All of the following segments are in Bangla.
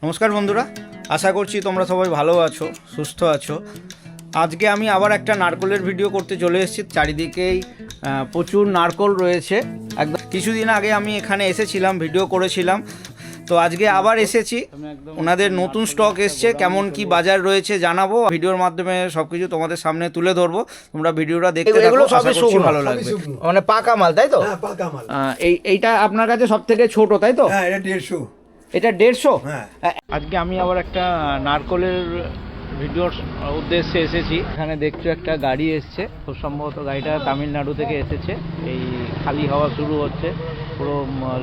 নমস্কার বন্ধুরা, আশা করছি তোমরা সবাই ভালো আছো, সুস্থ আছো। আজকে আমি আবার একটা নারকোলের ভিডিও করতে চলে এসেছি। চারিদিকেই প্রচুর নারকোল রয়েছে। একদম কিছুদিন আগে আমি এখানে এসেছিলাম, ভিডিও করেছিলাম। তো আজকে আবার এসেছি, ওনাদের নতুন স্টক এসছে, কেমন কি বাজার রয়েছে জানাবো। ভিডিওর মাধ্যমে সবকিছু তোমাদের সামনে তুলে ধরবো, তোমরা ভিডিওটা দেখতে থাকো, আশা করছি ভালো লাগবে। মানে পাকা মাল, তাই তো? হ্যাঁ, পাকা মাল। এইটা আপনার কাছে সব থেকে ছোট, তাই তো? হ্যাঁ, এটা 150। এটা 150? হ্যাঁ। আজকে আমি আবার একটা নারকোলের ভিডিওর উদ্দেশ্যে এসেছি। এখানে দেখছো একটা গাড়ি এসছে, খুব সম্ভবত গাড়িটা তামিলনাড়ু থেকে এসেছে। এই খালি হওয়া শুরু হচ্ছে, পুরো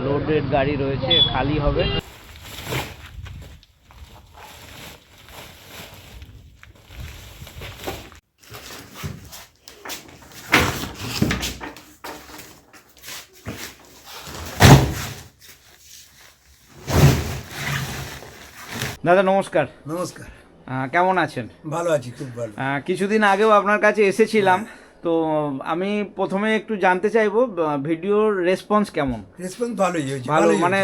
লোডেড গাড়ি রয়েছে, খালি হবে। দাদা নমস্কার। নমস্কার। কেমন আছেন? ভালো আছি, খুব ভালো। কিছুদিন আগেও আপনার কাছে এসেছিলাম। তো আমি প্রথমে একটু জানতে চাইবো ভিডিওর রেসপন্স কেমন? রেসপন্স ভালোই হয়েছে। ভালো, মানে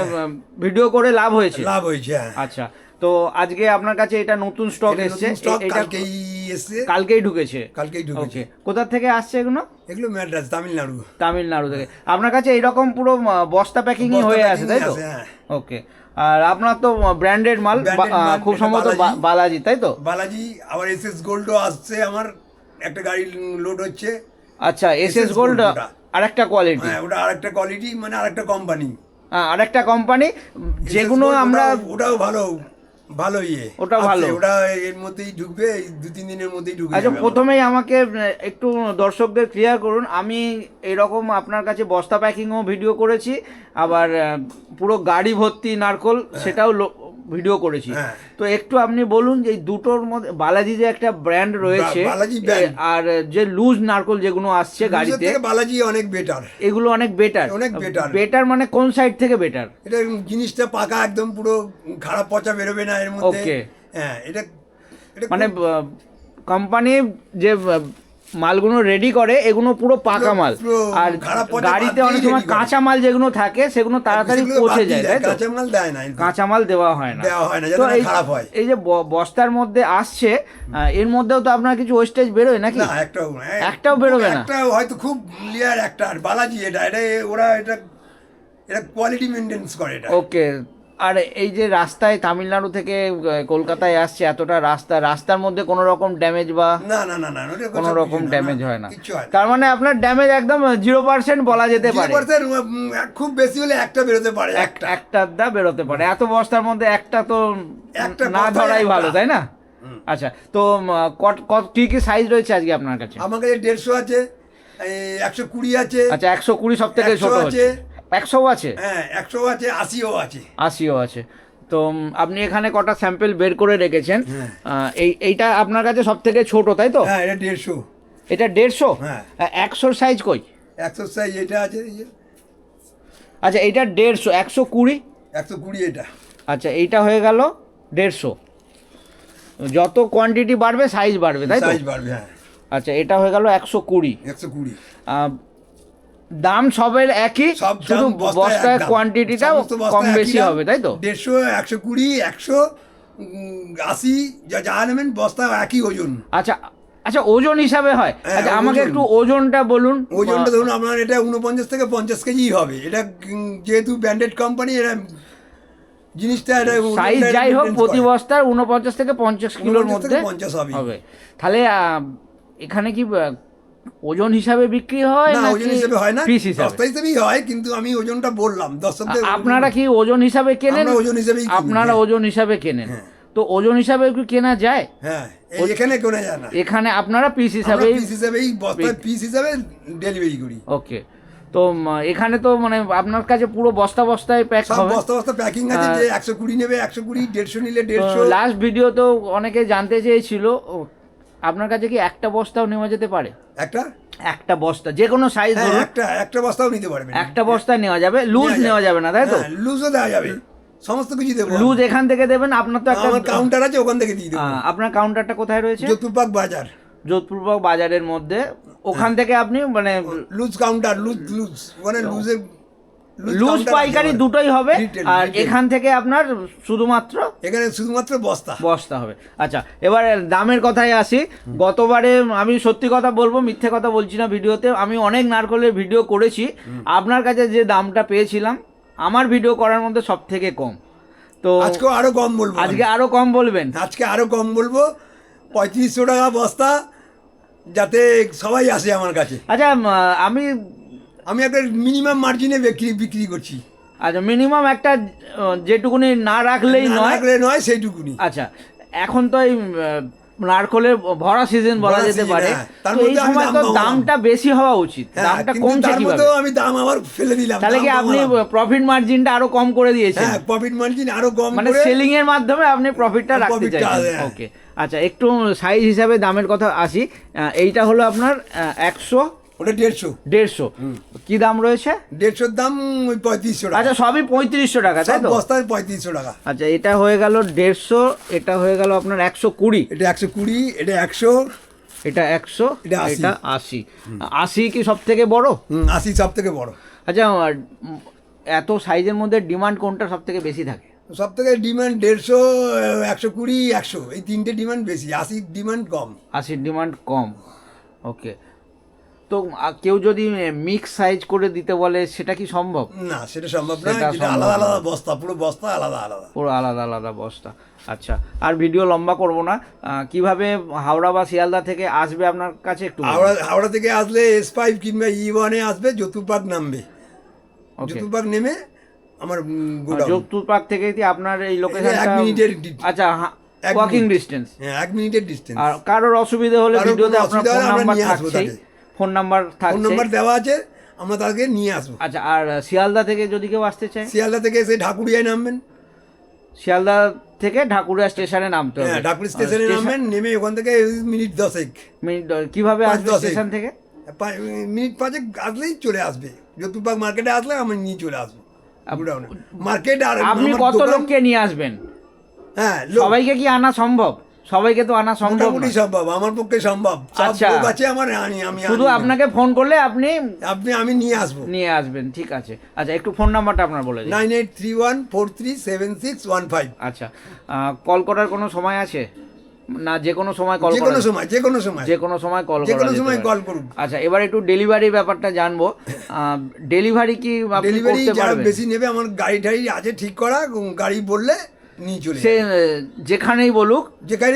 ভিডিও করে লাভ হয়েছে? লাভ হয়েছে। আচ্ছা, তো আজকে আপনার কাছে এটা নতুন স্টক এসেছে, এটা কালকেই এসেছে। কালকেই ঢুকেছে? কালকেই ঢুকেছে। কোথা থেকে আসছে এগুলো? এগুলো ম্যাড্রাস, তামিলনাড়ু। তামিলনাড়ু থেকে। আপনার কাছে এইরকম পুরো বস্তা প্যাকিংই হয়ে আছে, তাই তো? ওকে। আর আপনার তো ব্র্যান্ডেড মাল, খুব সম্ভবত বালাজি, তাই তো? বালাজি। আবার এসএস গোল্ডও আসছে, আমার একটা গাড়ি লোড হচ্ছে। আচ্ছা, এসএস গোল্ড আরেকটা কোয়ালিটি? হ্যাঁ, ওটা আরেকটা কোয়ালিটি, মানে আরেকটা কোম্পানি। আরেকটা কোম্পানি, যেগুলো আমরা ওটাও ভালো ভালো ওটা ভালো, ওটা এর মধ্যেই ঢুকবে, এই 2-3 দিনের মধ্যেই ঢুকবে। আচ্ছা, প্রথমেই আমাকে একটু দর্শকদের ক্লিয়ার করুন। আমি এরকম আপনার কাছে বস্তা প্যাকিংও ভিডিও করেছি, আবার পুরো গাড়ি ভর্তি নারকোল সেটাও ভিডিও করেছি। তো একটু আপনি বলুন যে এই দুটোর মধ্যে বালাজি যে একটা ব্র্যান্ড রয়েছে, আর যে লুজ নারকোল যেগুলো আসছে গাড়িতে, বালাজি অনেক বেটার। এগুলো অনেক বেটার? অনেক বেটার। বেটার মানে কোন সাইড থেকে বেটার? এটা জিনিসটা পাকা, একদম পুরো খারাপ পচা বেরোবে না এর মধ্যে। ওকে। হ্যাঁ, এটা মানে কোম্পানি যে মালগুলো রেডি করে এগুলো পুরো পাকা মাল, আর গাড়িতে অনেক সময় কাঁচা মাল যেগুলো থাকে সেগুলো তাড়াতাড়ি পচে যায়, তাই তো? কাঁচা মাল দেয় না, কাঁচা মাল দেওয়া হয় না, তো খারাপ হয়। এই যে বস্তার মধ্যে আসছে, এর মধ্যেও তো আপনার কিছু ওয়েস্টেজ বেরোয় নাকি? না, একটাও বেরোবে না? একটা হয়তো খুব লেয়ার একটা। আর বালাজি এটা ওরা এটা কোয়ালিটি মেইনটেইন করে এটা। ওকে। আর এই যে রাস্তায় তামিলনাড়ু থেকে কলকাতায় আসছে এতটা রাস্তার মধ্যে কোনো রকম ড্যামেজ বা? না না না না, কোনো রকম ড্যামেজ হয় না। তার মানে আপনার ড্যামেজ একদম 0% বলা যেতে পারে। 0%, খুব বেশি হলে একটা বেরোতে পারে, একটা বেরোতে পারে। এত বস্তার মধ্যে একটা তো না ধরাই ভালো, তাই না? আচ্ছা, তো কি কি সাইজ রয়েছে আজকে আপনার কাছে? আমার কাছে 150 আছে, 120 আছে। আচ্ছা, 120 সব থেকে ছোট আছে? 100 আছে? হ্যাঁ, 100 আছে, 80ও আছে। 80ও আছে। তো আপনি এখানে কটা স্যাম্পল বের করে রেখেছেন। এইটা আপনার কাছে সব থেকে ছোট, তাই তো? হ্যাঁ, এটা 150। এটা 150? হ্যাঁ। 100 সাইজ কই? 100 সাইজ এটা আছে। আচ্ছা, এইটা 150, 120? 120 এটা। আচ্ছা, এইটা হয়ে গেল 150। যত কোয়ান্টিটি বাড়বে সাইজ বাড়বে, তাই তো? সাইজ বাড়বে, হ্যাঁ। আচ্ছা, এটা হয়ে গেল 120। 120 দাম সবের একই, শুধু বস্তার কোয়ান্টিটিটা কম বেশি হবে, তাই তো? 150, 120, 180 যা নেবেন, বস্তা একই ওজন। আচ্ছা আচ্ছা, ওজন হিসাবে হয়? আচ্ছা, আমাকে একটু ওজনটা বলুন। ওজনটা ধরুন আপনার এটা 49 থেকে 50 কেজি হবে। এটা যেহেতু ব্র্যান্ডেড কোম্পানি, এটা জিনিসটা এটা সাইজ যাই হোক, প্রতি বস্তার 49 থেকে 50 কিলোর মধ্যে হবে। তাহলে এখানে কি ওজন হিসাবে বিক্রি হয়? না, ওজন হিসাবে হয় না, পিস হিসাবে? বস্তা হিসাবেই হয়, কিন্তু আমি ওজনটা বললাম দর্শকদের। আপনারা কি ওজন হিসাবে কেনেন? ওজন হিসাবেই। আপনারা ওজন হিসাবে কেনেন? তো ওজন হিসাবে কি কেনা যায়? হ্যাঁ, এখানে কেনা যায় না। এখানে আপনারা পিস হিসাবেই বস্তা পিস হিসাবে ডেলিভারি করি। ওকে। তো এখানে তো মানে আপনার কাছে পুরো বস্তায় প্যাক হবে? বস্তা প্যাকিং আছে, যে 120 নেবে 120, 150 নিলে 150। লাস্ট ভিডিও তো অনেকে জানতে চেয়েছিল, আপনার কাছে কি একটা বস্তাও নেওয়া যেতে পারে? একটা বস্তা যে কোনো সাইজ ধরুন, একটা বস্তাও নিতে পারবেন। একটা বস্তা নেওয়া যাবে, লুজ নেওয়া যাবে না, তাই তো? লুজও দেওয়া যাবে, সমস্ত কিছু দেবো। লুজ এখান থেকে দেবেন? আপনার তো একটা কাউন্টার আছে, ওখান থেকে দিয়ে দেবো। আপনার কাউন্টারটা কোথায় রয়েছে? যোধপুর বাজার। যোধপুরবাগ বাজারের মধ্যে, ওখান থেকে আপনি মানে লুজ কাউন্টার, লুজ মানে লুজের লুজ পাইকারি দুটোই হবে, আর এখান থেকে আপনার শুধুমাত্র এখানে শুধুমাত্র বস্তা হবে। আচ্ছা, এবার দামের কথায় আসি। গতবারে আমি সত্যি কথা বলবো, মিথ্যে কথা বলছি না, ভিডিওতে আমি অনেক নারকলের ভিডিও করেছি, আপনার কাছে যে দামটা পেয়েছিলাম আমার ভিডিও করার মধ্যে সব থেকে কম। তো আজকে আরো কম বলবো, আজকে আরো কম বলবেন? আজকে আরো কম বলবো, 3500 টাকা বস্তা, যাতে সবাই আসে আমার কাছে। আচ্ছা, আমি একটা মিনিমাম মার্জিনে বিক্রি করছি। আচ্ছা, মিনিমাম একটা যেটুকুনি না রাখলেই নয় সেইটুকুনি। আচ্ছা, এখন তো এই নারকলের ভরা সিজন বলা যেতে পারে, তো এই সময় তো দামটা বেশি হওয়া উচিত, দামটা কমছে কিভাবে? আমি দাম আবার ফেলে দিলাম। তাহলে কি আপনি প্রফিট মার্জিনটা আরো কম করে দিয়েছেন? হ্যাঁ, প্রফিট মার্জিন আরো কম, মানে সেলিং এর মাধ্যমে আপনি প্রফিটটা রাখতে চাইছেন। ওকে, আচ্ছা, একটু সাইজ হিসাবে দামের কথা আসি। এইটা হলো আপনার 100, ওটা 150 কি দাম রয়েছে? 150 দাম, ওই 3500 টাকা। আচ্ছা, সবই 3500 টাকা, তাই তো? বস্তায় 3500 টাকা। আচ্ছা, এটা হয়ে গেল 150, এটা হয়ে গেল আপনার 120, এটা 120, এটা 100, এটা 100, এটা 80, এটা 80। 80 কি সব থেকে বড়? 80 সব থেকে বড়। আচ্ছা, এত সাইজের মধ্যে ডিমান্ড কোনটা সব থেকে বেশি থাকে? সব থেকে ডিমান্ড 150, 120, 100, এই তিনটে ডিমান্ড বেশি, 80 ডিমান্ড কম। 80 ডিমান্ড কম। ওকে, তো কেউ যদি মিক্স সাইজ করে দিতে বলে সেটা কি সম্ভব? না, সেটা সম্ভব না, এটা আলাদা আলাদা বস্তা, পুরো বস্তা আলাদা আলাদা, পুরো আলাদা আলাদা বস্তা। আচ্ছা, আর ভিডিও লম্বা করব না, কিভাবে হাওড়া বা শিয়ালদা থেকে আসবে আপনার কাছে একটু? হাওড়া থেকে আসলে S5 কিংবা E1 আসবে, যোধপুরবাগ নামবে, যোধপুরবাগ নেমে আমার গোডাউন। যোধপুরবাগ থেকে কি আপনার এই লোকেশনটা 1 মিনিটের? আচ্ছা, ওয়াকিং ডিসটেন্স। হ্যাঁ, 1 মিনিটের ডিসটেন্স। আর কারোর অসুবিধা হলে ভিডিওতে আপনার ফোন নাম্বার থাকছে, ফোন নাম্বার দেওয়া আছে, আমরা তাকে নিয়ে আসবো। আচ্ছা, আর শিয়ালদা থেকে যদি কেউ আসতে চায়? শিয়ালদা থেকে এসে ঢাকুরিয়ায় নামবেন, শিয়ালদা থেকে ঢাকুরিয়া স্টেশনে নামতে হবে। হ্যাঁ, ঢাকুরিয়া স্টেশনে নামবেন, নেমে ওখান থেকে মিনিট 10 কিভাবে আসবে স্টেশন থেকে? মিনিট 5 আসলেই চলে আসবে। যোধপুরবাগ মার্কেটে আসলে আমি নিয়ে চলে আসবো মার্কেট। আর আপনি কত লোককে নিয়ে আসবেন? হ্যাঁ, সবাইকে কি আনা সম্ভব? সবাইকে তো আনা সম্ভব না। সম্ভব, আমার পক্ষে সম্ভব। আচ্ছা, আছে আমার, আমি শুধু আপনাকে ফোন করলে আমি নিয়ে আসবেন, ঠিক আছে। আচ্ছা, একটু ফোন নাম্বারটা আপনার বলে দিন। 9831437615। আচ্ছা, কল করার কোনো সময় আছে না? যে কোনো সময় কল, যে কোনো সময় কল করুন। আচ্ছা, এবার একটু ডেলিভারি ব্যাপারটা জানবো। ডেলিভারি কি আপনি করতে পারবেন? বেশি নেবে, আমার গাড়ি টাড়ি আছে ঠিক করা, গাড়ি বললে নিয়ে চলে সে যেখানেই বলুক,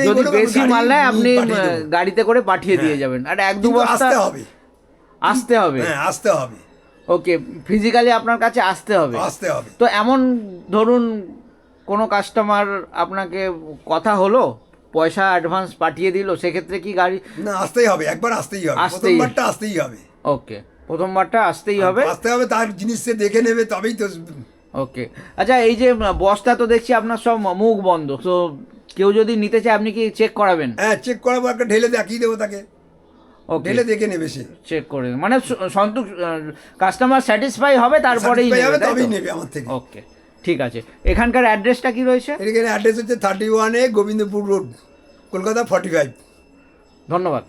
যদি বেশি মাল নেয় আপনি গাড়িতে করে পাঠিয়ে দিয়ে যাবেন। আর 1-2 বস্তা আসতে হবে। হ্যাঁ, আসতে হবে। ওকে, ফিজিক্যালি আপনার কাছে আসতে হবে। তো এমন ধরুন কোনো কাস্টমার আপনাকে কথা হলো, পয়সা অ্যাডভান্স পাঠিয়ে দিল, সেক্ষেত্রে কি গাড়ি? না, আসতেই হবে, একবার আসতেই হবে, প্রথমবারটা আসতেই হবে। ওকে, প্রথমবারটা আসতেই হবে, তার জিনিস সে দেখে নেবে, তবেই তো। ওকে, আচ্ছা, এই যে বস্তা তো দেখছি আপনার সব মুখ বন্ধ, তো কেউ যদি নিতে চায় আপনি কি চেক করাবেন? হ্যাঁ, চেক করাবো, একটা ঢেলে দেখিয়ে দেবো তাকে, ঢেলে দেখে নেবে, সে চেক করে, মানে কাস্টমার স্যাটিসফাই হবে, তারপরেই নেবে আমার থেকে। ওকে, ঠিক আছে। এখানকার অ্যাড্রেসটা কি রয়েছে? এখানে অ্যাড্রেস হচ্ছে 31A গোবিন্দপুর রোড, কলকাতা 45। ধন্যবাদ।